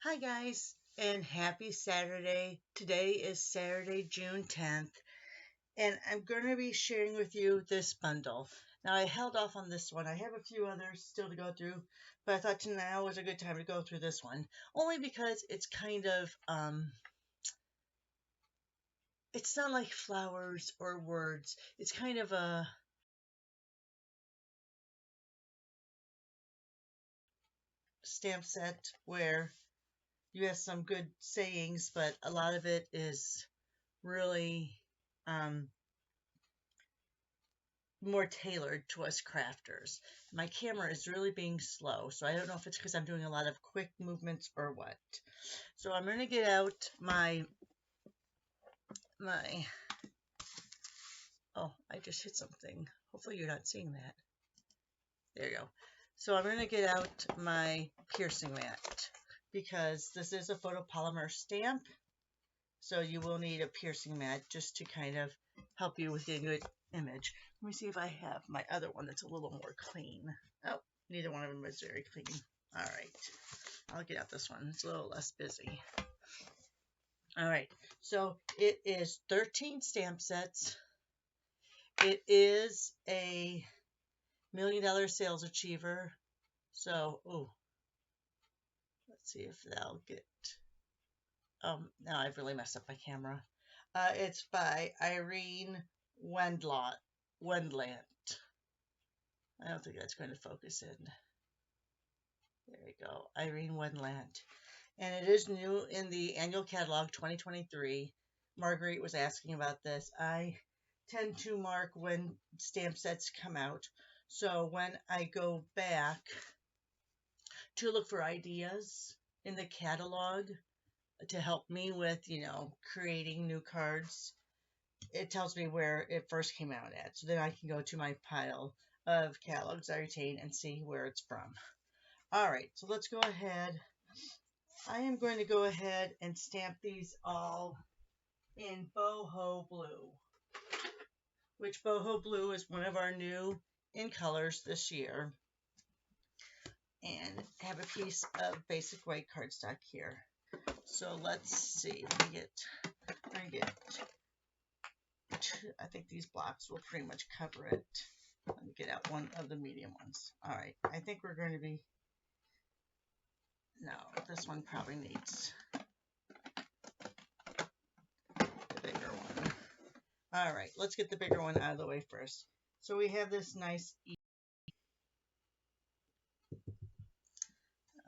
Hi guys, and happy Saturday. Today is Saturday, June 10th, and I'm going to be sharing with you this bundle. Now, I held off on this one. I have a few others still to go through, but I thought now was a good time to go through this one, only because it's kind of, it's not like flowers or words. It's kind of a stamp set where you have some good sayings, but a lot of it is really, um, more tailored to us crafters. My camera is really being slow, so I don't know if it's because I'm doing a lot of quick movements or what. So I'm going to get out my, oh, I just hit something. Hopefully you're not seeing that. There you go. So I'm going to get out my piercing mat because this is a photopolymer stamp. So you will need a piercing mat just to kind of help you with getting a good image. Let me see if I have my other one that's a little more clean. Oh, neither one of them is very clean. All right, I'll get out this one. It's a little less busy. All right, so it is 13 stamp sets. It is a $1 million sales achiever. So, oh, let's see if that'll get, now I've really messed up my camera. It's by Irene Wendland. I don't think that's going to focus in. There you go, Irene Wendland. And it is new in the annual catalog 2023. Marguerite was asking about this. I tend to mark when stamp sets come out. So when I go back to look for ideas in the catalog to help me with, creating new cards, it tells me where it first came out at. So then I can go to my pile of catalogs I retain and see where it's from. All right, so let's go ahead. I am going to go ahead and stamp these all in boho blue, which boho blue is one of our new in colors this year. And have a piece of basic white cardstock here. So let's see. I think these blocks will pretty much cover it. Let me get out one of the medium ones. All right, I think we're going to be, no, this one probably needs the bigger one. All right, let's get the bigger one out of the way first. So we have this nice,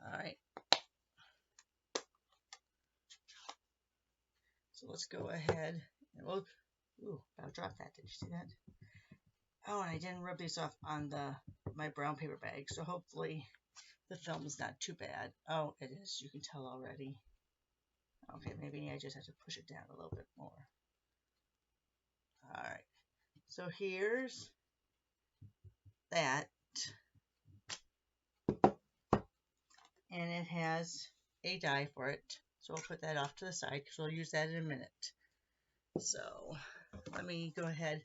all right. So let's go ahead and we'll, ooh, I'll drop that. Did you see that? Oh, and I didn't rub these off on my brown paper bag, so hopefully the film is not too bad. Oh, it is. You can tell already. Okay, maybe I just have to push it down a little bit more. All right. So here's that. And it has a die for it. So I'll put that off to the side because we'll use that in a minute. So let me go ahead.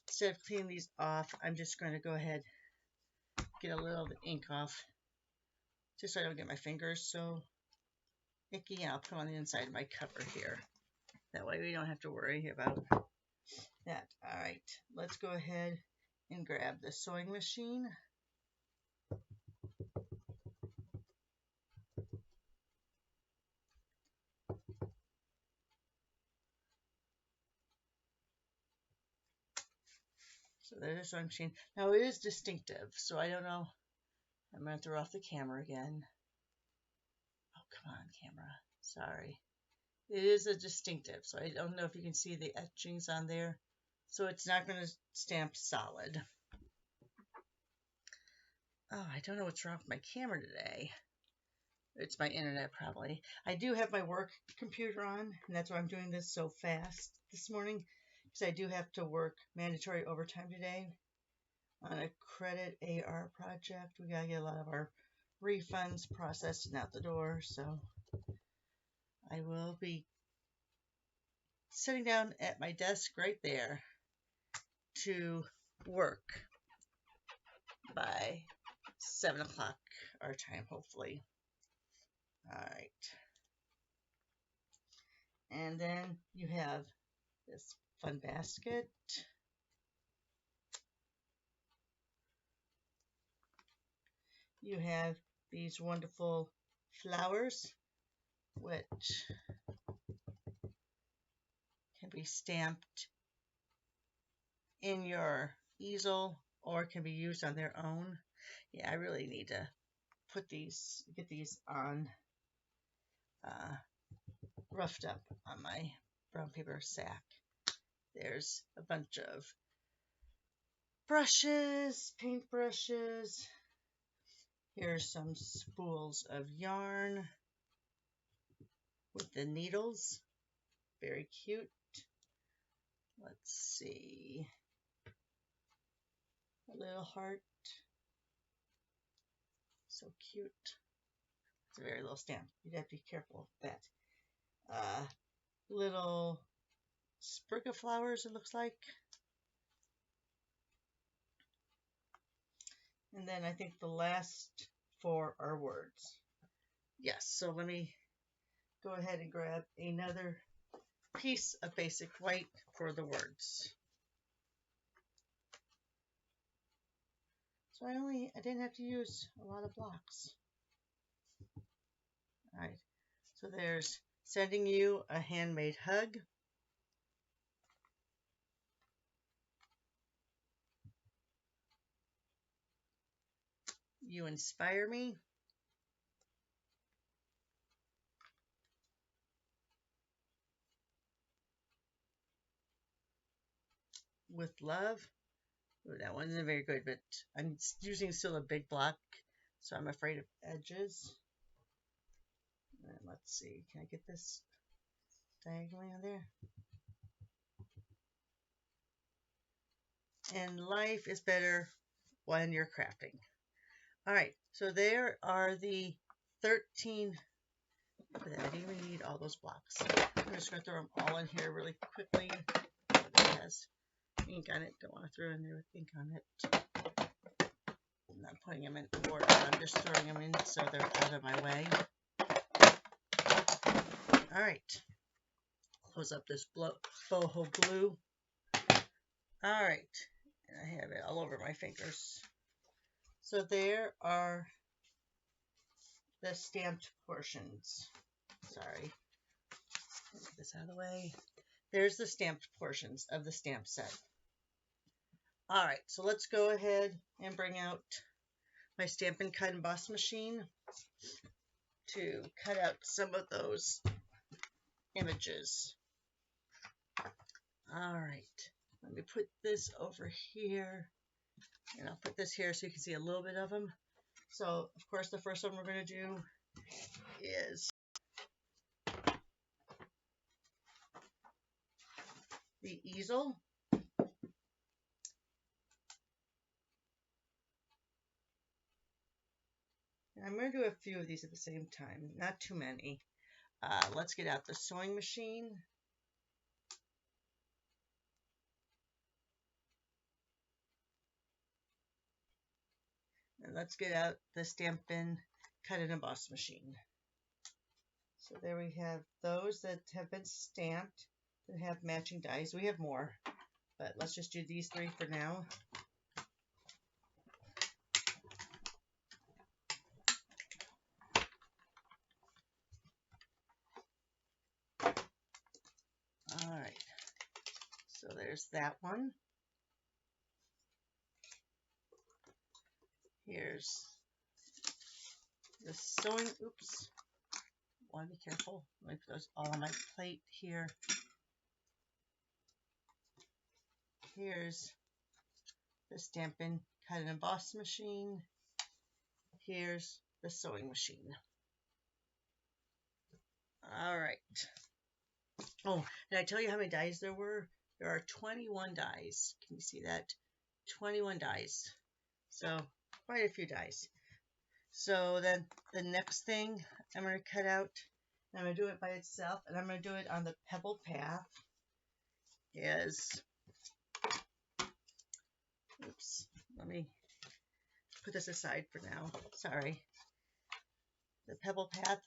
Instead of cleaning these off, I'm just going to go ahead get a little of the ink off just so I don't get my fingers so icky, and I'll put on the inside of my cover here. That way we don't have to worry about that. All right, let's go ahead and grab the sewing machine. So there's a sewing machine. Now it is distinctive, so I don't know. I'm going to throw off the camera again. Oh, come on, camera. Sorry. It is a distinctive, so I don't know if you can see the etchings on there. So it's not going to stamp solid. Oh, I don't know what's wrong with my camera today. It's my internet, probably. I do have my work computer on, and that's why I'm doing this so fast this morning, because I do have to work mandatory overtime today on a credit AR project. We got to get a lot of our refunds processed and out the door, so I will be sitting down at my desk right there to work by 7 o'clock our time, hopefully. All right. And then you have this fun basket. You have these wonderful flowers, which can be stamped in your easel or can be used on their own. Yeah, I really need to get these on, roughed up on my brown paper sack. There's a bunch of brushes, paint brushes. Here's some spools of yarn with the needles. Very cute. Let's see. A little heart. So cute. It's a very little stamp. You'd have to be careful with that. Little sprig of flowers, it looks like. And then I think the last four are words. Yes, so let me go ahead and grab another piece of basic white for the words. So I didn't have to use a lot of blocks. All right, so there's sending you a handmade hug. You inspire me. With love. Ooh, that one isn't very good, but I'm using still a big block, so I'm afraid of edges. And let's see, can I get this diagonally on there? And life is better when you're crafting. All right, so there are the 13. I didn't even need all those blocks. I'm just going to throw them all in here really quickly. It has ink on it. Don't want to throw in there with ink on it. I'm not putting them in order. I'm just throwing them in so they're out of my way. All right. Close up this boho blue. All right. And I have it all over my fingers. So there are the stamped portions. Sorry. Get this out of the way. There's the stamped portions of the stamp set. All right, so let's go ahead and bring out my Stampin' Cut and Emboss machine to cut out some of those images. All right, let me put this over here, and I'll put this here so you can see a little bit of them. So, of course, the first one we're going to do is the easel. And I'm going to do a few of these at the same time, not too many. Let's get out the sewing machine. And let's get out the Stampin' Cut and Emboss machine. So there we have those that have been stamped that have matching dies. We have more, but let's just do these three for now. All right, so there's that one. Here's the sewing, oops, want to be careful. Let me put those all on my plate here. Here's the Stampin' Cut and Emboss machine. Here's the sewing machine. All right. Oh, did I tell you how many dies there were? There are 21 dies. Can you see that? 21 dies. So quite a few dies. So then the next thing I'm going to cut out, and I'm going to do it by itself, and I'm going to do it on the pebble path, is, oops, let me put this aside for now. Sorry. The pebble path,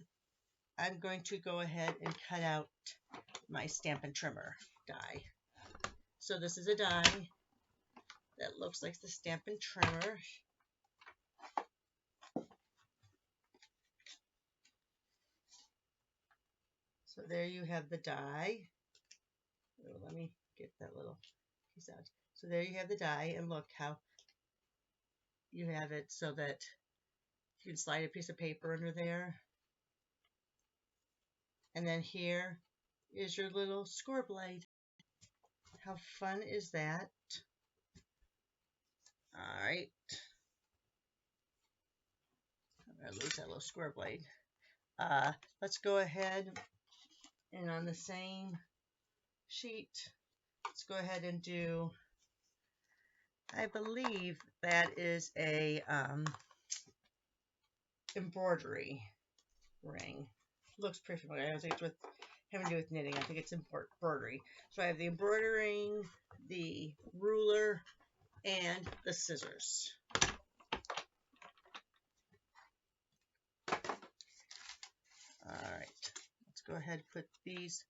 I'm going to go ahead and cut out my Stampin' Trimmer die. So this is a die that looks like the Stampin' Trimmer. So there you have the die. Oh, let me get that little piece out. So there you have the die, and look how you have it so that you can slide a piece of paper under there. And then here is your little score blade. How fun is that? All right. I'm going to lose that little square blade. Let's go ahead and on the same sheet, let's go ahead and do, I believe that is a embroidery ring. Looks pretty familiar. I don't think it's with having to do with knitting. I think it's embroidery. So I have the embroidery, the ruler, and the scissors. All right, let's go ahead and put these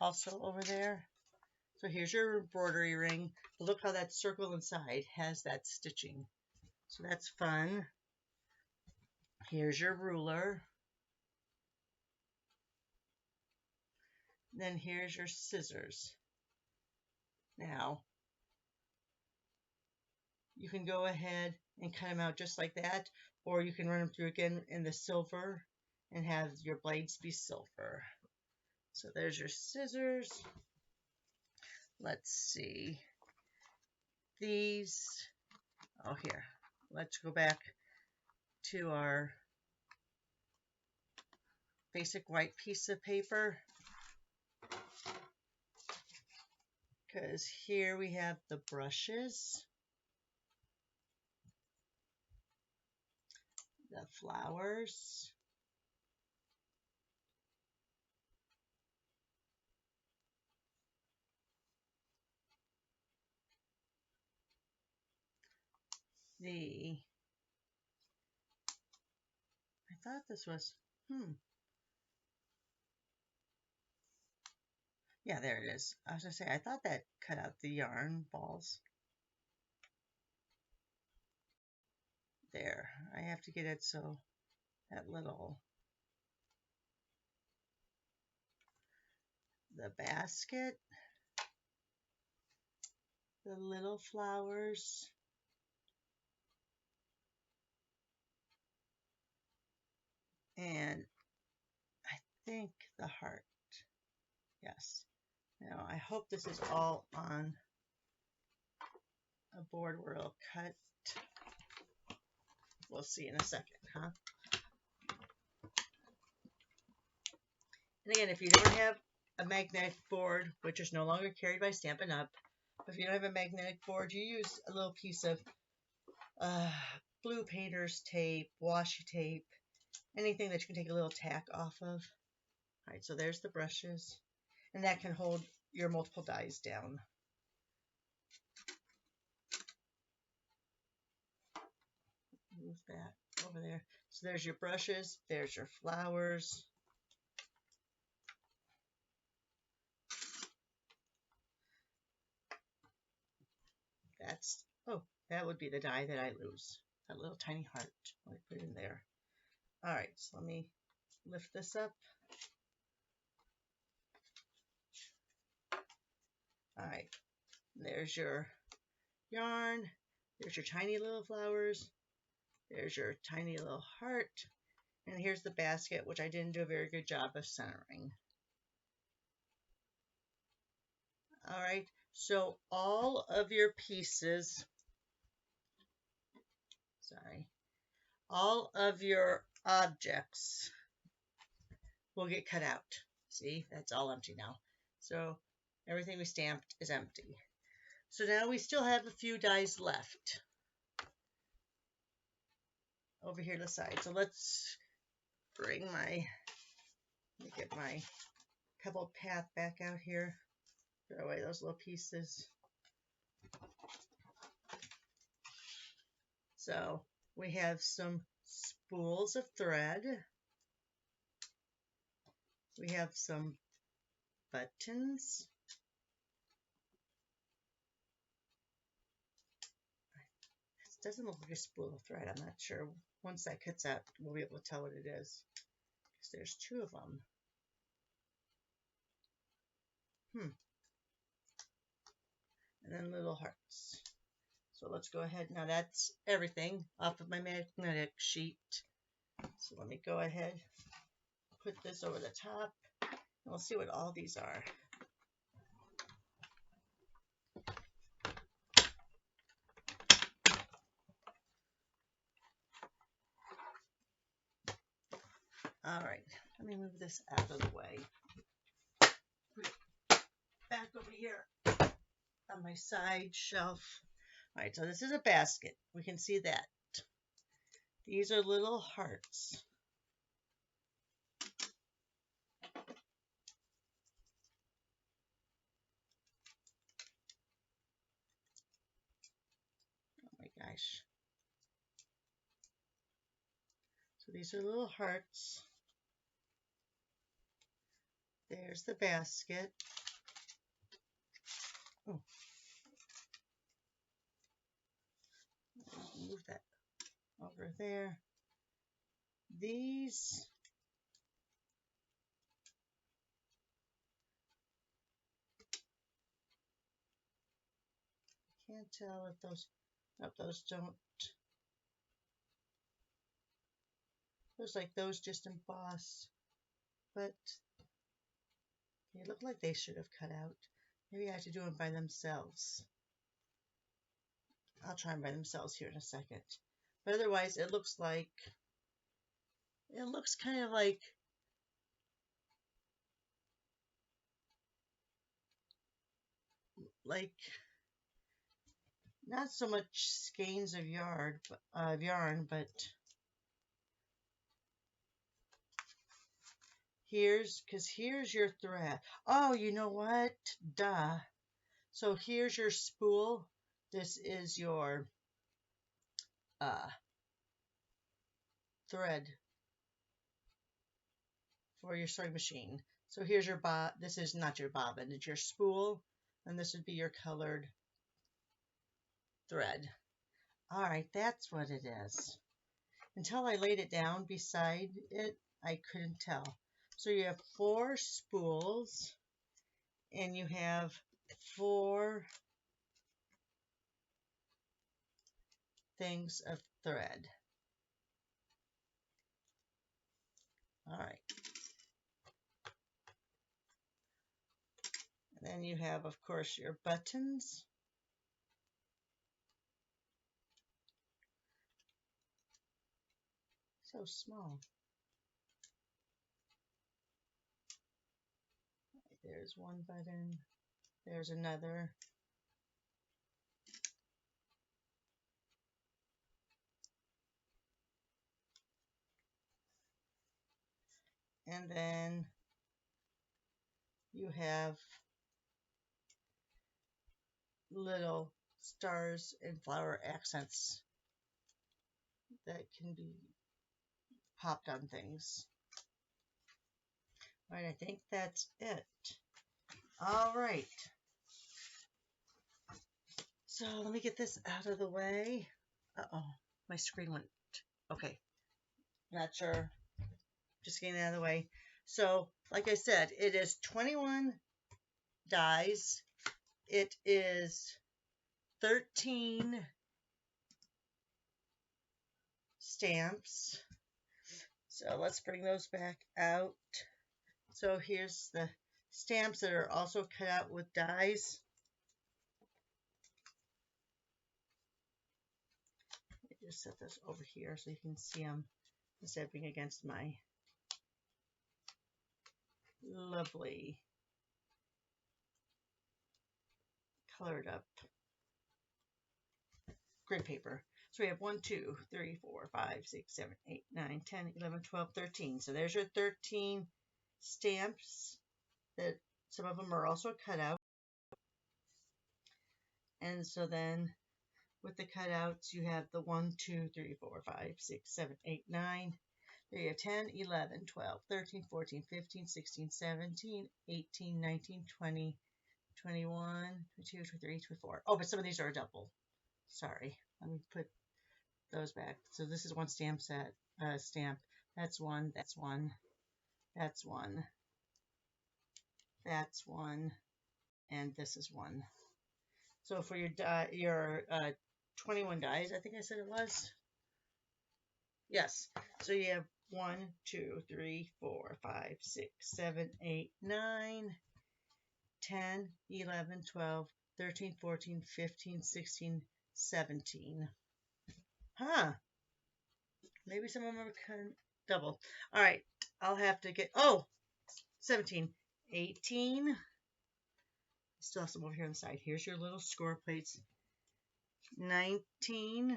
also over there. So here's your embroidery ring. Look how that circle inside has that stitching. So that's fun. Here's your ruler. Then here's your scissors. Now, you can go ahead and cut them out just like that, or you can run them through again in the silver and have your blades be silver. So there's your scissors. Let's see. These, oh here, let's go back to our basic white piece of paper. Because here we have the brushes, the flowers, I thought this was, yeah, there it is. I was going to say, I thought that cut out the yarn balls. There, I have to get it so that little, the basket, the little flowers, and I think the heart. Yes. Now, I hope this is all on a board where it'll cut. We'll see in a second, huh? And again, if you don't have a magnetic board, which is no longer carried by Stampin' Up, if you don't have a magnetic board, you use a little piece of blue painter's tape, washi tape, anything that you can take a little tack off of. All right, so there's the brushes, and that can hold your multiple dies down. Move that over there. So there's your brushes, there's your flowers. That's, oh, that would be the die that I lose. That little tiny heart. Let me put it in there. All right, so let me lift this up. All right, there's your yarn. There's your tiny little flowers. There's your tiny little heart. And here's the basket, which I didn't do a very good job of centering. All right, so all of your pieces, all of your objects will get cut out. See, that's all empty now. So everything we stamped is empty. So now we still have a few dies left over here to the side. So let's bring get my pebble path back out here. Throw away those little pieces. So we have some spools of thread. We have some buttons. This doesn't look like a spool of thread. I'm not sure. Once that cuts out, we'll be able to tell what it is. Because there's two of them. And then little hearts. So let's go ahead. Now that's everything off of my magnetic sheet. So let me go ahead, put this over the top, and we'll see what all these are. All right, let me move this out of the way. Put it back over here on my side shelf. All right, so this is a basket. We can see that. These are little hearts. Oh my gosh. So these are little hearts. There's the basket. Oh. Move that over there. These can't tell if those, nope, those don't. Looks like those just emboss, but they look like they should have cut out. Maybe I have to do them by themselves. I'll try them by themselves here in a second. But otherwise, it looks kind of like not so much skeins of yarn, but here's your thread. Oh, you know what? Duh. So here's your spool. This is your thread for your sewing machine. So here's your this is not your bobbin, it's your spool, and this would be your colored thread. All right, that's what it is. Until I laid it down beside it, I couldn't tell. So you have 4 spools, and you have 4 things of thread. All right. And then you have, of course, your buttons. So small. There's one button. There's another. And then you have little stars and flower accents that can be popped on things. All right, I think that's it. All right. So let me get this out of the way. Uh-oh, my screen went, okay. Not sure. Just getting it out of the way. So, like I said, it is 21 dies. It is 13 stamps. So let's bring those back out. So here's the stamps that are also cut out with dies. Let me just set this over here so you can see them instead of being against my lovely colored up grid paper. So we have 1, 2, 3, 4, 5, 6, 7, 8, 9, 10, 11, 12, 13. So there's your 13 stamps that some of them are also cut out. And so then with the cutouts, you have the 1, 2, 3, 4, 5, 6, 7, 8, 9. There you have 10, 11, 12, 13, 14, 15, 16, 17, 18, 19, 20, 21, 22, 23, 24. Oh, but some of these are a double. Sorry. Let me put those back. So this is one stamp set. Stamp. That's one. That's one. That's one. That's one. And this is one. So for your 21 dies, I think I said it was. Yes. So you have 1, 2, 3, 4, 5, 6, 7, 8, 9, 10, 11, 12, 13, 14, 15, 16, 17. Huh. Maybe some of them are kind of double. All right. I'll have to get, 17, 18. Still have some over here on the side. Here's your little score plates. 19,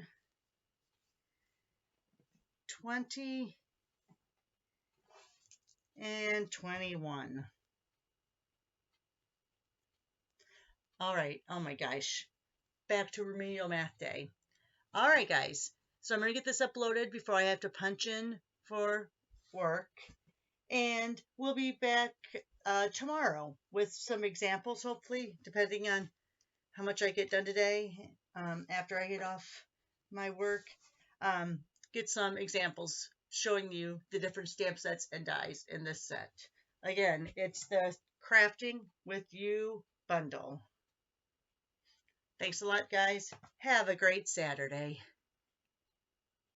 20, and 21. All right. Oh my gosh. Back to remedial math day. All right, guys. So I'm going to get this uploaded before I have to punch in for work. And we'll be back tomorrow with some examples, hopefully, depending on how much I get done today after I get off my work. Get some examples showing you the different stamp sets and dies in this set. Again, it's the Crafting with You bundle. Thanks a lot, guys. Have a great Saturday.